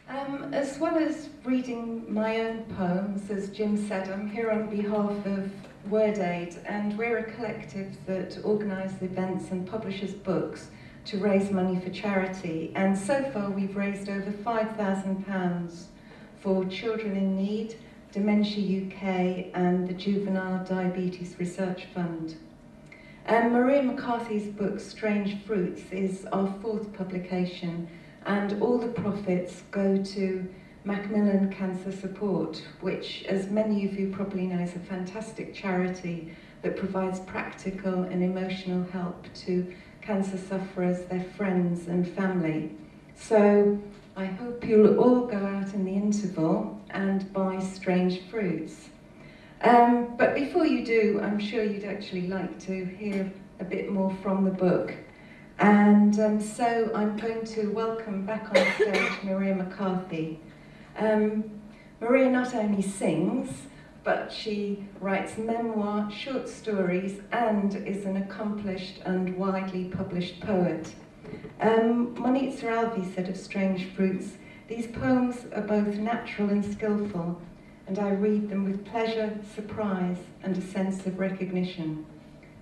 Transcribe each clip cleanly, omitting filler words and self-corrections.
As well as reading my own poems, as Jim said, I'm here on behalf of WordAid, and we're a collective that organises events and publishes books to raise money for charity. And so far we've raised over £5,000 for Children in Need, Dementia UK and the Juvenile Diabetes Research Fund. Maria McCarthy's book Strange Fruits is our 4th publication, and all the profits go to Macmillan Cancer Support, which, as many of you probably know, is a fantastic charity that provides practical and emotional help to cancer sufferers, their friends and family. So I hope you'll all go out in the interval and buy Strange Fruits. But before you do, I'm sure you'd actually like to hear a bit more from the book. And so I'm going to welcome back on stage Maria McCarthy. Maria not only sings, but she writes memoir, short stories, and is an accomplished and widely published poet. Monique Alvi said of Strange Fruits, "These poems are both natural and skillful, and I read them with pleasure, surprise, and a sense of recognition."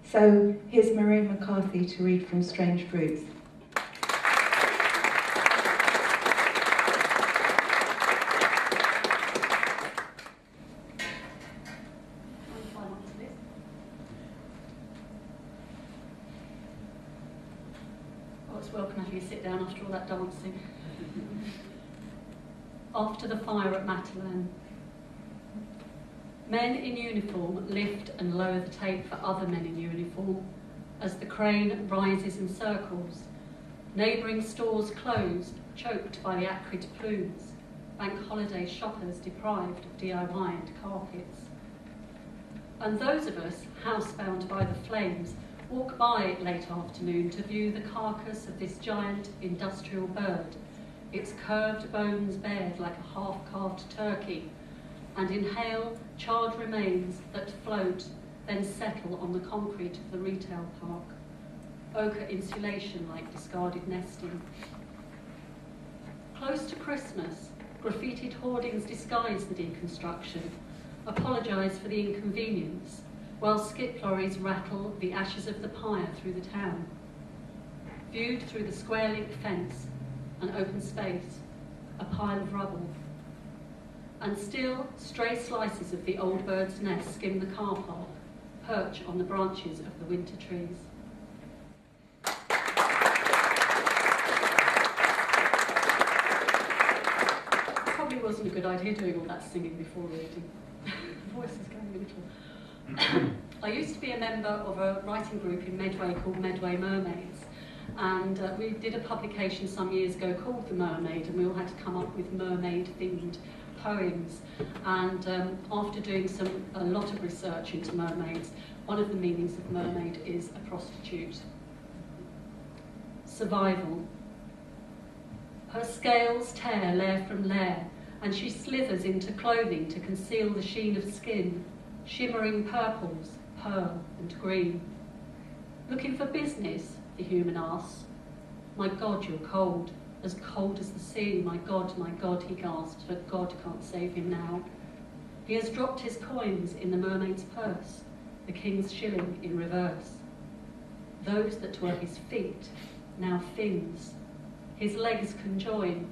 So here's Maria McCarthy to read from Strange Fruits. Oh, it's welcome having you sit down after all that dancing. After the fire at Macmillan. Men in uniform lift and lower the tape for other men in uniform as the crane rises and circles. Neighbouring stores closed, choked by the acrid plumes. Bank holiday shoppers deprived of DIY and carpets. And those of us, housebound by the flames, walk by late afternoon to view the carcass of this giant industrial bird, its curved bones bared like a half-carved turkey, and inhale charred remains that float, then settle on the concrete of the retail park. Ochre insulation like discarded nesting. Close to Christmas, graffitied hoardings disguise the deconstruction, apologise for the inconvenience, while skip lorries rattle the ashes of the pyre through the town. Viewed through the square-link fence, an open space, a pile of rubble. And still, stray slices of the old bird's nest skim the car park, perch on the branches of the winter trees. Probably wasn't a good idea doing all that singing before reading. The voice is going a little. I used to be a member of a writing group in Medway called Medway Mermaids, and we did a publication some years ago called The Mermaid, and we all had to come up with mermaid-themed poems. And after doing a lot of research into mermaids, one of the meanings of mermaid is a prostitute. Survival. Her scales tear layer from layer, and she slithers into clothing to conceal the sheen of skin, shimmering purples, pearl and green. Looking for business, the human asks. My God, you're cold as the sea. My God, he gasped, but God can't save him now. He has dropped his coins in the mermaid's purse, the king's shilling in reverse. Those that were his feet, now fins. His legs conjoin.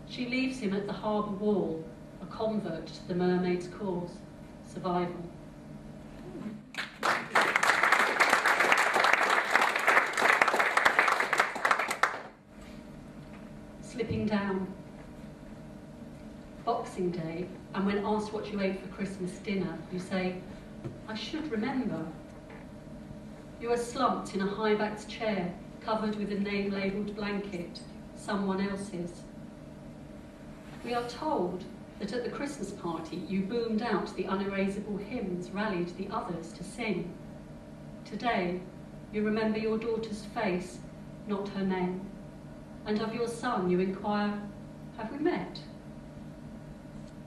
She leaves him at the harbour wall, a convert to the mermaid's cause, survival. Slipping down. Boxing Day, and when asked what you ate for Christmas dinner, you say, I should remember. You are slumped in a high-backed chair, covered with a name-labelled blanket, someone else's. We are told that at the Christmas party you boomed out the unerasable hymns, rallied the others to sing. Today, you remember your daughter's face, not her name. And of your son you inquire, have we met?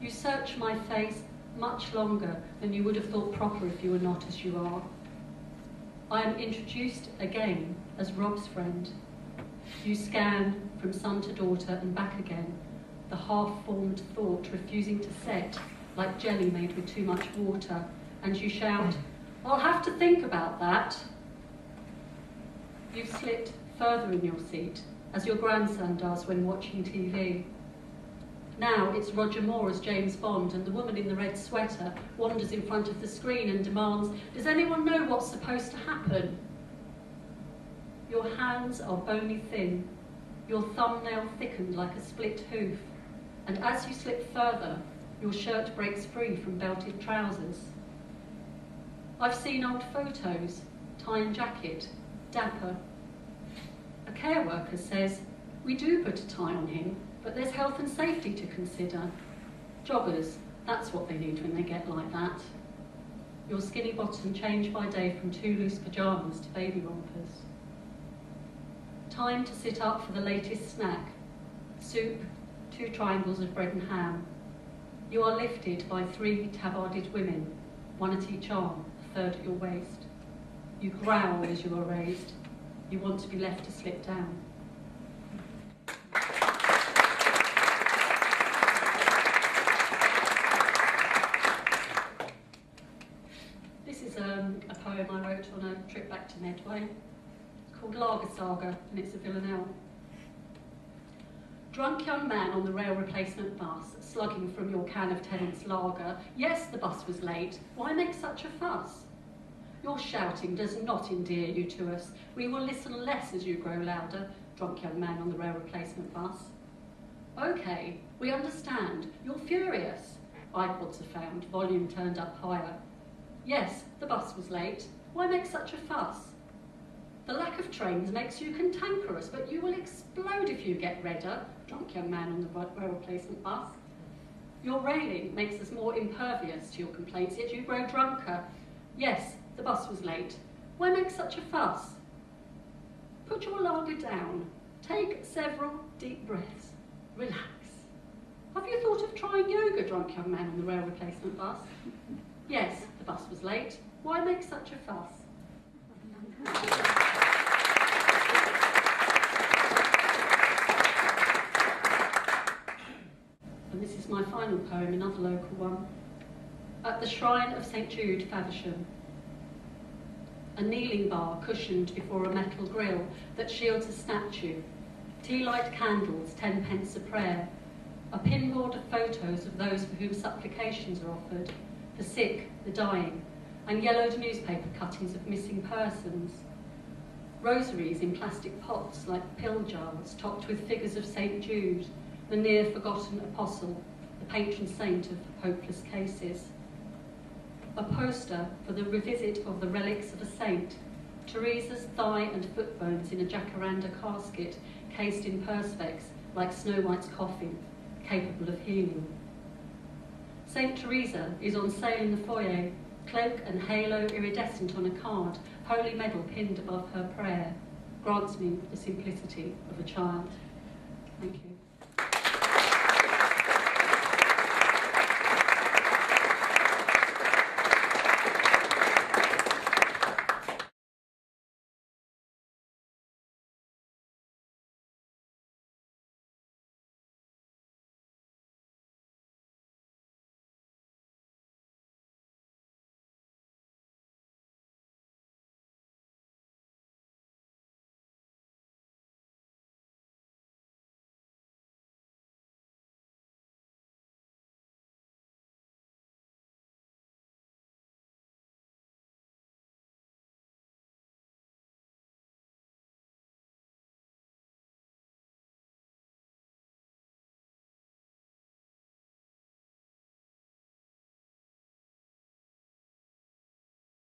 You search my face much longer than you would have thought proper if you were not as you are. I am introduced again as Rob's friend. You scan from son to daughter and back again, the half-formed thought refusing to set, like jelly made with too much water, and you shout, "I'll have to think about that." You've slipped further in your seat, as your grandson does when watching TV. Now it's Roger Moore as James Bond, and the woman in the red sweater wanders in front of the screen and demands, "Does anyone know what's supposed to happen?" Your hands are bony thin, your thumbnail thickened like a split hoof, and as you slip further, your shirt breaks free from belted trousers. I've seen old photos, tie and jacket, dapper. A care worker says, "We do put a tie on him, but there's health and safety to consider." Joggers, that's what they need when they get like that. Your skinny bottom changed by day from 2 loose pyjamas to baby rompers. Time to sit up for the latest snack. Soup, 2 triangles of bread and ham. You are lifted by 3 tabarded women, 1 at each arm, a 3rd at your waist. You growl as you are raised. You want to be left to slip down. This is a poem I wrote on a trip back to Medway. It's called Lager Saga, and it's a villanelle. Drunk young man on the rail replacement bus, slugging from your can of Tennant's lager. Yes, the bus was late. Why make such a fuss? Your shouting does not endear you to us. We will listen less as you grow louder, drunk young man on the rail replacement bus. Okay, we understand. You're furious. iPods are found, volume turned up higher. Yes, the bus was late. Why make such a fuss? The lack of trains makes you cantankerous, but you will explode if you get redder, drunk young man on the rail replacement bus. Your railing makes us more impervious to your complaints, yet you grow drunker. Yes, the bus was late. Why make such a fuss? Put your lager down. Take several deep breaths. Relax. Have you thought of trying yoga, drunk young man on the rail replacement bus? Yes, the bus was late. Why make such a fuss? And this is my final poem, another local one. At the Shrine of St Jude, Faversham. A kneeling bar cushioned before a metal grille that shields a statue. Tea-light candles, 10 pence a prayer. A pinboard of photos of those for whom supplications are offered. The sick, the dying, and yellowed newspaper cuttings of missing persons. Rosaries in plastic pots like pill jars topped with figures of St Jude, the near-forgotten apostle, the patron saint of hopeless cases. A poster for the revisit of the relics of a saint, Teresa's thigh and foot bones in a jacaranda casket cased in perspex like Snow White's coffin, capable of healing. Saint Teresa is on sale in the foyer, cloak and halo iridescent on a card, holy medal pinned above her prayer, grants me the simplicity of a child. Thank you.